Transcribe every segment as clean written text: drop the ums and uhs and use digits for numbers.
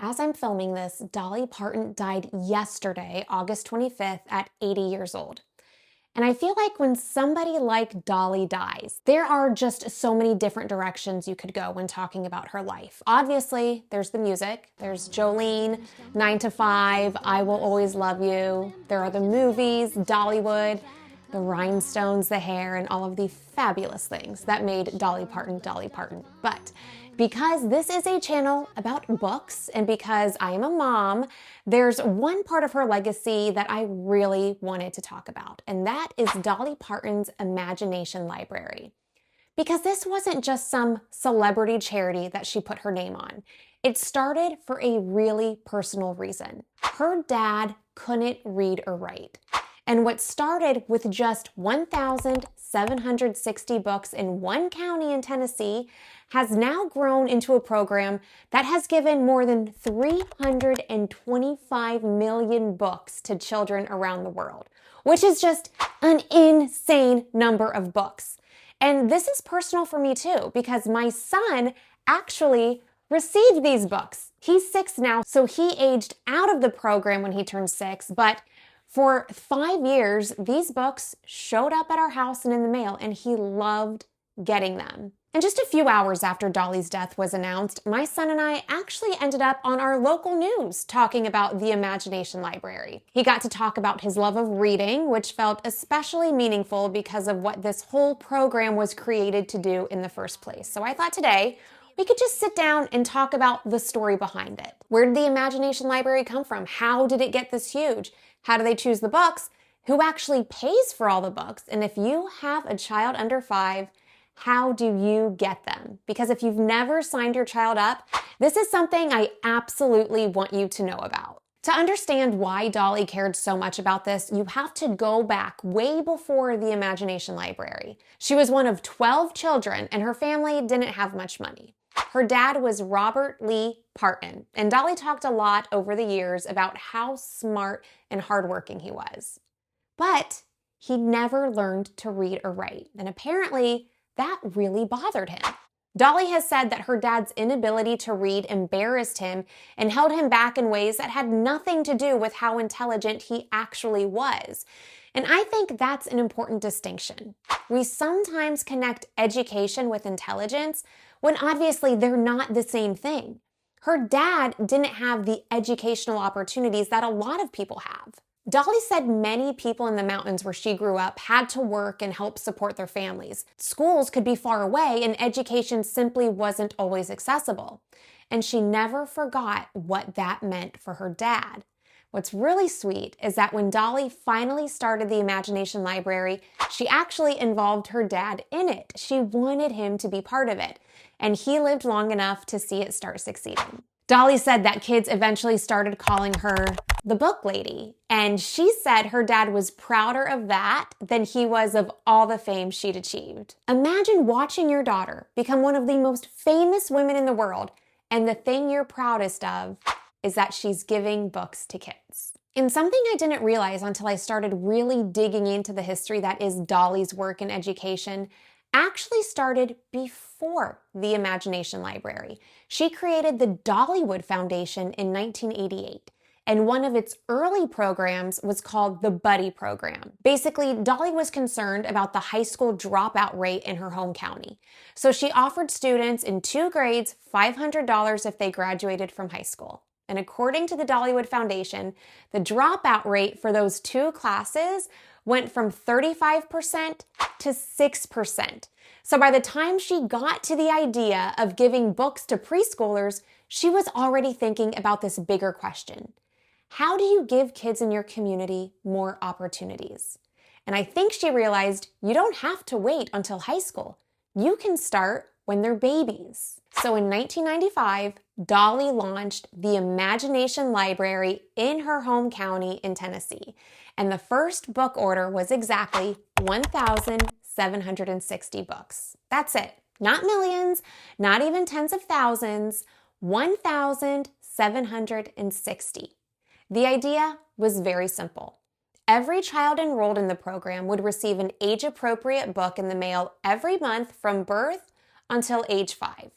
As I'm filming this, Dolly Parton died yesterday, August 25th, at 80 years old. And I feel like when somebody like Dolly dies, there are just so many different directions you could go when talking about her life. Obviously, there's the music. There's Jolene, 9 to 5, I Will Always Love You. There are the movies, Dollywood, the rhinestones, the hair, and all of the fabulous things that made Dolly Parton Dolly Parton. But because this is a channel about books and because I am a mom, there's one part of her legacy that I really wanted to talk about, and that is Dolly Parton's Imagination Library. Because this wasn't just some celebrity charity that she put her name on. It started for a really personal reason. Her dad couldn't read or write. And what started with just 1,760 books in one county in Tennessee has now grown into a program that has given more than 325 million books to children around the world, which is just an insane number of books. And this is personal for me too, because my son actually received these books. He's 6 now, so he aged out of the program when he turned 6, but for 5 years, these books showed up at our house and in the mail, and he loved getting them. And just a few hours after Dolly's death was announced, my son and I actually ended up on our local news talking about the Imagination Library. He got to talk about his love of reading, which felt especially meaningful because of what this whole program was created to do in the first place. So I thought today, we could just sit down and talk about the story behind it. Where did the Imagination Library come from? How did it get this huge? How do they choose the books? Who actually pays for all the books? And if you have a child under 5, how do you get them? Because if you've never signed your child up, this is something I absolutely want you to know about. To understand why Dolly cared so much about this, you have to go back way before the Imagination Library. She was one of 12 children, and her family didn't have much money. Her dad was Robert Lee Parton, and Dolly talked a lot over the years about how smart and hardworking he was. But he never learned to read or write, and apparently that really bothered him. Dolly has said that her dad's inability to read embarrassed him and held him back in ways that had nothing to do with how intelligent he actually was. And I think that's an important distinction. We sometimes connect education with intelligence when obviously they're not the same thing. Her dad didn't have the educational opportunities that a lot of people have. Dolly said many people in the mountains where she grew up had to work and help support their families. Schools could be far away and education simply wasn't always accessible. And she never forgot what that meant for her dad. What's really sweet is that when Dolly finally started the Imagination Library, she actually involved her dad in it. She wanted him to be part of it, and he lived long enough to see it start succeeding. Dolly said that kids eventually started calling her the book lady, and she said her dad was prouder of that than he was of all the fame she'd achieved. Imagine watching your daughter become one of the most famous women in the world, and the thing you're proudest of is that she's giving books to kids. And something I didn't realize until I started really digging into the history that is Dolly's work in education actually started before the Imagination Library. She created the Dollywood Foundation in 1988, and one of its early programs was called the Buddy Program. Basically, Dolly was concerned about the high school dropout rate in her home county. So she offered students in 2 grades $500 if they graduated from high school. And according to the Dollywood Foundation, the dropout rate for those 2 classes went from 35% to 6%. So by the time she got to the idea of giving books to preschoolers, she was already thinking about this bigger question. How do you give kids in your community more opportunities? And I think she realized you don't have to wait until high school. You can start when they're babies. So in 1995, Dolly launched the Imagination Library in her home county in Tennessee. And the first book order was exactly 1,760 books. That's it. Not millions, not even tens of thousands, 1,760. The idea was very simple. Every child enrolled in the program would receive an age-appropriate book in the mail every month from birth until age 5.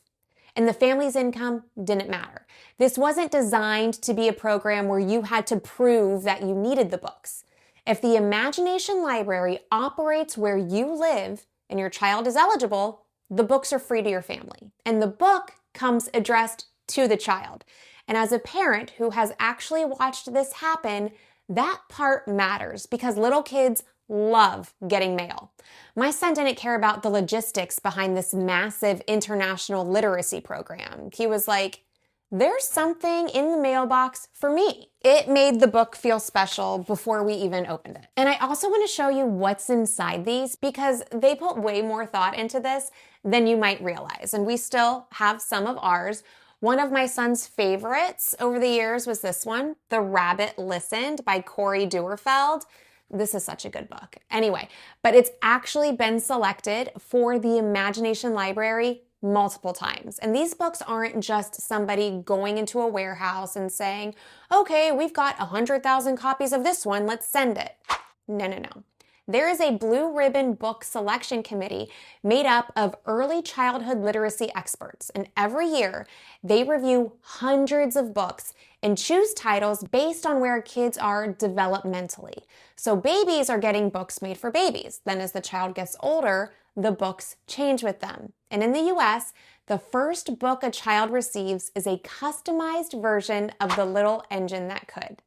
and the family's income didn't matter. This wasn't designed to be a program where you had to prove that you needed the books. If the Imagination Library operates where you live and your child is eligible, the books are free to your family. And the book comes addressed to the child. And as a parent who has actually watched this happen, that part matters because little kids love getting mail. My son didn't care about the logistics behind this massive international literacy program. He was like, there's something in the mailbox for me. It made the book feel special before we even opened it. And I also want to show you what's inside these because they put way more thought into this than you might realize. And we still have some of ours. One of my son's favorites over the years was this one, The Rabbit Listened by Corey Duerfeld. This is such a good book. Anyway, but it's actually been selected for the Imagination Library multiple times. And these books aren't just somebody going into a warehouse and saying, okay, we've got 100,000 copies of this one, let's send it. No. There is a blue ribbon book selection committee made up of early childhood literacy experts. And every year they review hundreds of books and choose titles based on where kids are developmentally. So babies are getting books made for babies. Then as the child gets older, the books change with them. And in the US, the first book a child receives is a customized version of The Little Engine That Could.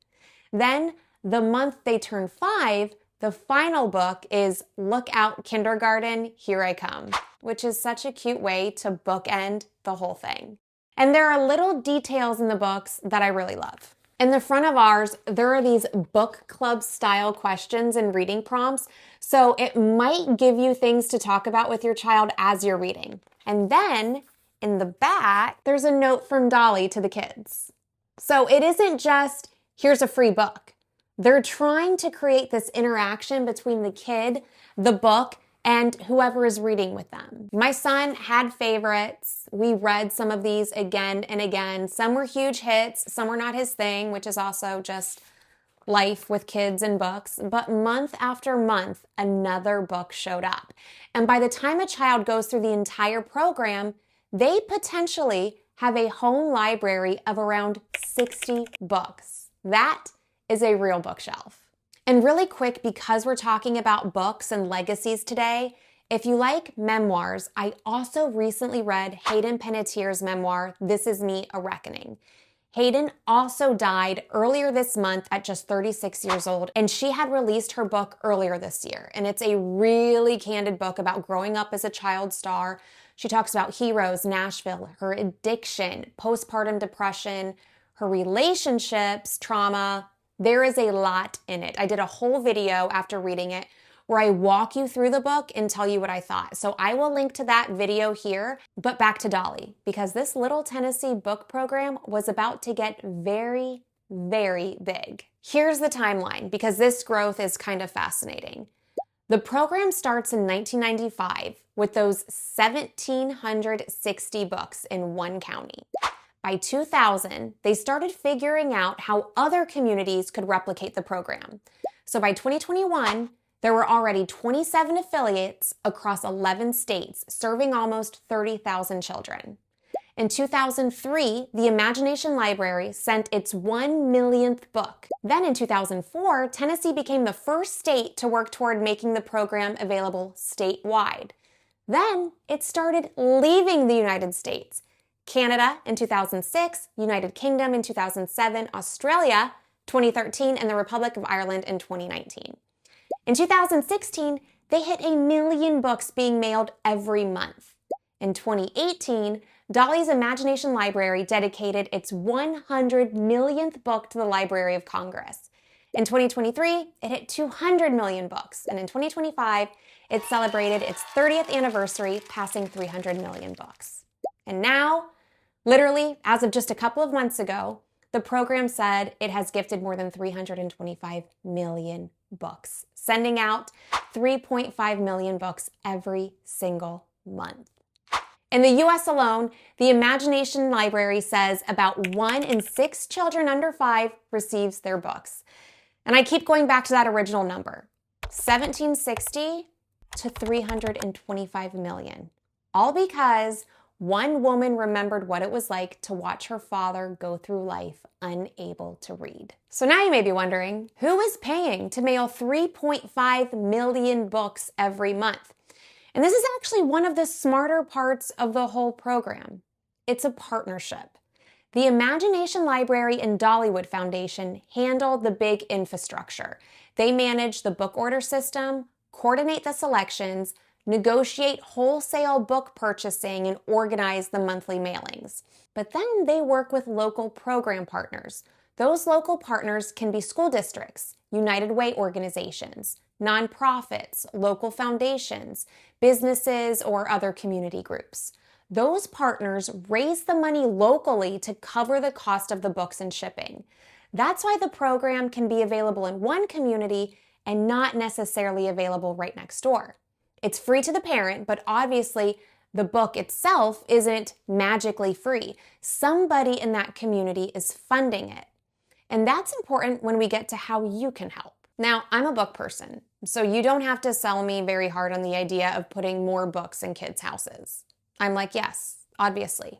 Then, the month they turn 5, the final book is Look Out Kindergarten, Here I Come, which is such a cute way to bookend the whole thing. And there are little details in the books that I really love. In the front of ours, there are these book club style questions and reading prompts, so it might give you things to talk about with your child as you're reading. And then in the back, there's a note from Dolly to the kids. So it isn't just, here's a free book. They're trying to create this interaction between the kid, the book, and whoever is reading with them. My son had favorites. We read some of these again and again. Some were huge hits, some were not his thing, which is also just life with kids and books. But month after month, another book showed up. And by the time a child goes through the entire program, they potentially have a home library of around 60 books. That is a real bookshelf. And really quick, because we're talking about books and legacies today, if you like memoirs, I also recently read Hayden Panettiere's memoir, This Is Me, A Reckoning. Hayden also died earlier this month at just 36 years old, and she had released her book earlier this year. And it's a really candid book about growing up as a child star. She talks about heroes, Nashville, her addiction, postpartum depression, her relationships, trauma. There is a lot in it. I did a whole video after reading it where I walk you through the book and tell you what I thought. So I will link to that video here, but back to Dolly, because this Little Tennessee book program was about to get very, very big. Here's the timeline, because this growth is kind of fascinating. The program starts in 1995 with those 1,760 books in one county. By 2000, they started figuring out how other communities could replicate the program. So by 2021, there were already 27 affiliates across 11 states, serving almost 30,000 children. In 2003, the Imagination Library sent its 1 millionth book. Then in 2004, Tennessee became the first state to work toward making the program available statewide. Then it started leaving the United States. Canada in 2006, United Kingdom in 2007, Australia 2013, and the Republic of Ireland in 2019. In 2016, they hit 1 million books being mailed every month. In 2018, Dolly's Imagination Library dedicated its 100 millionth book to the Library of Congress. In 2023, it hit 200 million books, and in 2025, it celebrated its 30th anniversary, passing 300 million books. And now, literally, as of just a couple of months ago, the program said it has gifted more than 325 million books, sending out 3.5 million books every single month. In the US alone, the Imagination Library says about 1 in 6 children under 5 receives their books. And I keep going back to that original number, 1,760 to 325 million, all because one woman remembered what it was like to watch her father go through life unable to read. So now you may be wondering, who is paying to mail 3.5 million books every month? And this is actually one of the smarter parts of the whole program. It's a partnership. The Imagination Library and Dollywood Foundation handle the big infrastructure. They manage the book order system, coordinate the selections, negotiate wholesale book purchasing, and organize the monthly mailings. But then they work with local program partners. Those local partners can be school districts, United Way organizations, nonprofits, local foundations, businesses, or other community groups. Those partners raise the money locally to cover the cost of the books and shipping. That's why the program can be available in one community and not necessarily available right next door. It's free to the parent, but obviously the book itself isn't magically free. Somebody in that community is funding it. And that's important when we get to how you can help. Now, I'm a book person, so you don't have to sell me very hard on the idea of putting more books in kids' houses. I'm like, yes, obviously.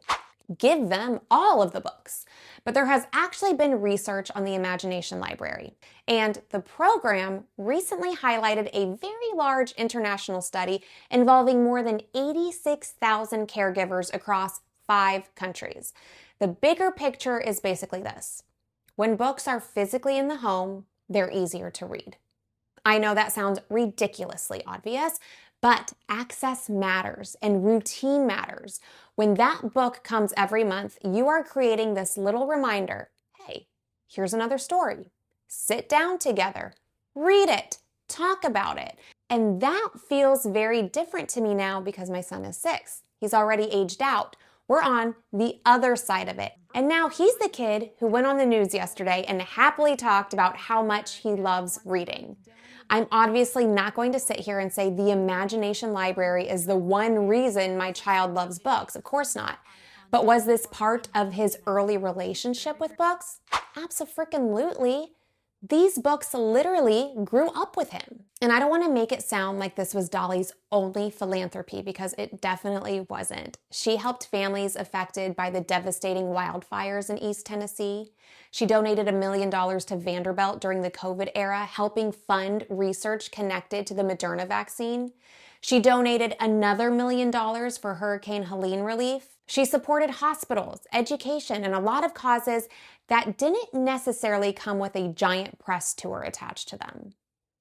Give them all of the books. But there has actually been research on the Imagination Library. And the program recently highlighted a very large international study involving more than 86,000 caregivers across 5 countries. The bigger picture is basically this. When books are physically in the home, they're easier to read. I know that sounds ridiculously obvious, but access matters and routine matters. When that book comes every month, you are creating this little reminder, hey, here's another story. Sit down together, read it, talk about it. And that feels very different to me now because my son is 6. He's already aged out. We're on the other side of it. And now he's the kid who went on the news yesterday and happily talked about how much he loves reading. I'm obviously not going to sit here and say the Imagination Library is the one reason my child loves books. Of course not. But was this part of his early relationship with books? Abso-freaking-lutely. These books literally grew up with him. And I don't want to make it sound like this was Dolly's only philanthropy because it definitely wasn't. She helped families affected by the devastating wildfires in East Tennessee. She donated $1 million to Vanderbilt during the COVID era, helping fund research connected to the Moderna vaccine. She donated another $1 million for Hurricane Helene relief. She supported hospitals, education, and a lot of causes that didn't necessarily come with a giant press tour attached to them.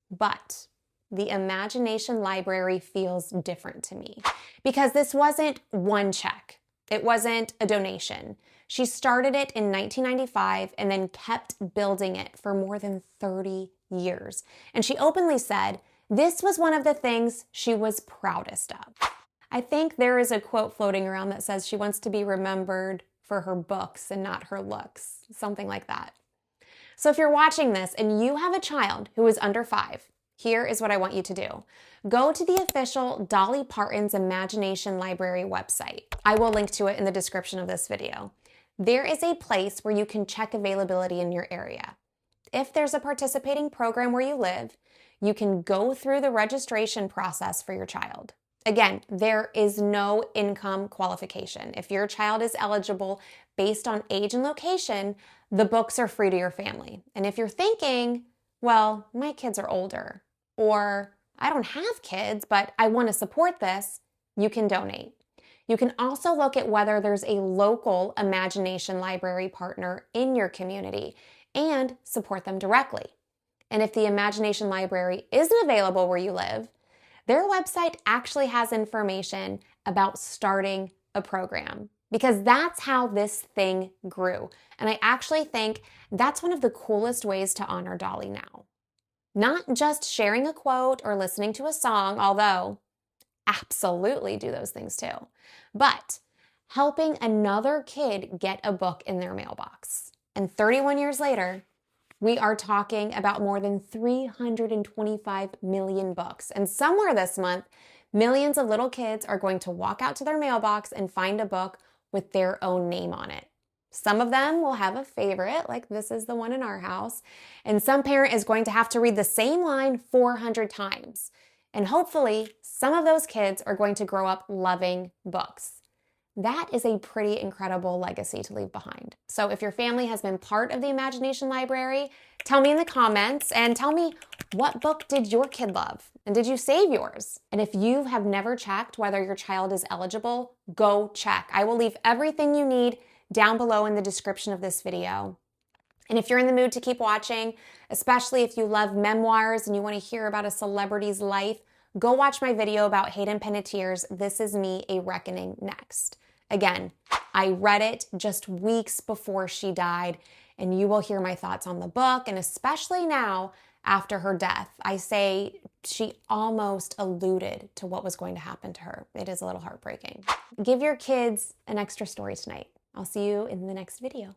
But the Imagination Library feels different to me because this wasn't one check. It wasn't a donation. She started it in 1995 and then kept building it for more than 30 years. And she openly said this was one of the things she was proudest of. I think there is a quote floating around that says she wants to be remembered for her books and not her looks, something like that. So if you're watching this and you have a child who is under 5, here is what I want you to do. Go to the official Dolly Parton's Imagination Library website. I will link to it in the description of this video. There is a place where you can check availability in your area. If there's a participating program where you live, you can go through the registration process for your child. Again, there is no income qualification. If your child is eligible based on age and location, the books are free to your family. And if you're thinking, well, my kids are older, or I don't have kids, but I want to support this, you can donate. You can also look at whether there's a local Imagination Library partner in your community and support them directly. And if the Imagination Library isn't available where you live, their website actually has information about starting a program because that's how this thing grew. And I actually think that's one of the coolest ways to honor Dolly now. Not just sharing a quote or listening to a song, although absolutely do those things too, but helping another kid get a book in their mailbox. And 31 years later, we are talking about more than 325 million books. And somewhere this month, millions of little kids are going to walk out to their mailbox and find a book with their own name on it. Some of them will have a favorite, like this is the one in our house. And some parent is going to have to read the same line 400 times. And hopefully, some of those kids are going to grow up loving books. That is a pretty incredible legacy to leave behind. So if your family has been part of the Imagination Library, tell me in the comments and tell me, what book did your kid love? And did you save yours? And if you have never checked whether your child is eligible, go check. I will leave everything you need down below in the description of this video. And if you're in the mood to keep watching, especially if you love memoirs and you want to hear about a celebrity's life, go watch my video about Hayden Panettiere's This Is Me, A Reckoning next. Again, I read it just weeks before she died, and you will hear my thoughts on the book, and especially now after her death. I say she almost alluded to what was going to happen to her. It is a little heartbreaking. Give your kids an extra story tonight. I'll see you in the next video.